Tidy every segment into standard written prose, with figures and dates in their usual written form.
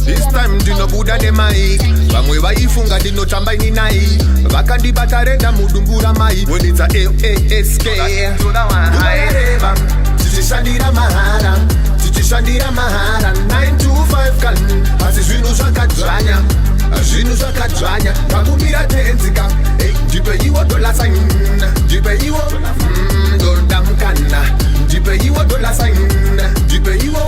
This time dino buda ne mai Vamwe vaifunga dino tamba ini nai Vakandibata renda mudumbura mai When it's a AASK Tichishandira mahara Tichishandira mahara 925 kan Asi zvinu zvakadzvanya Zvinu zvakadzvanya Kakumira tenzika Jipe iwo dola sign Jipe iwo Dodamkana Jipe iwo dola sign Jipe iwo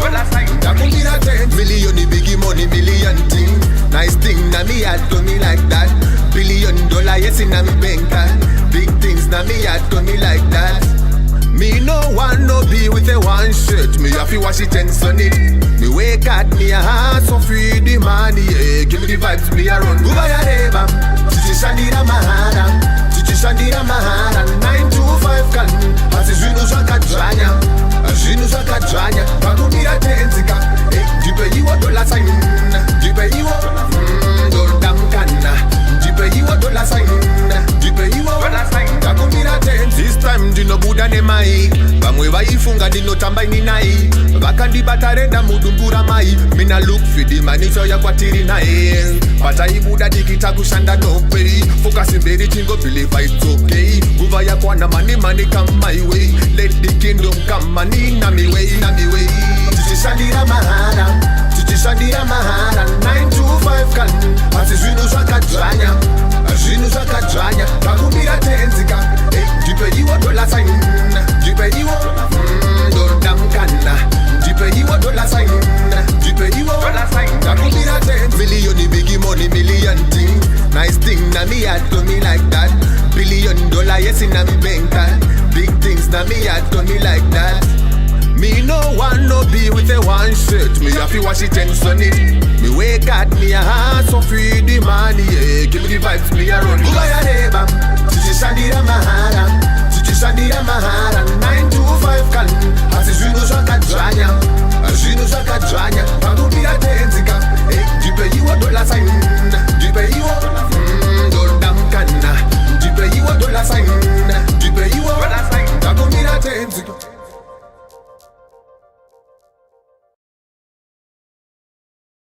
Kakumira tenzika Million biggie money, million thing Nice thing, na me had to me like that $1 billion, yes in a me banker Big things, na me had to me like that Me no want no be with a one shirt Me have to wash it and sun it Me wake at me a heart so free the money yeah. Give me the vibes, me a run Gubaya reba, Tichishandira mahara Tichishandira mahara 925 kan Asi zvinu zvakadzvanya Zvinu zvakadzvanya Kakumira tenzika Jipe iwo dola sign Jipe iwo Dodamkana Jipe iwo dola sign Jipe iwo Kakumira tenzika This time dino buda ne mai Vamwe vaifunga dino tamba ini nai Vakandibata renda mudumbura mai Mina look for the money so ya kwatiri nae Pata ibuda dikita kushanda no pay Focus in very chingo believe it's okay Guva ya kwana money come my way Let the kingdom come money na mi way Tichishandira mahara Tichishandira mahara 925 kan Asi zvinu zvakadzvanya Zvinu zvakadzvanya Kakumira tenzika Jipe iwo dola sign Jipe iwo Dodamkana Jipe iwo dola sign Jipe iwo Kakumira tenzika Million biggie money, million thing Nice thing, na me had to me like that $1 billion, yes in a me banker Big things, na me had to me like that Me no want no be with a one shirt Me have to wash it and sun it Me wake at me a heart so free the money yeah. Give me the vibes, me a run Gubaya reba, Tichishandira mahara Tichishandira mahara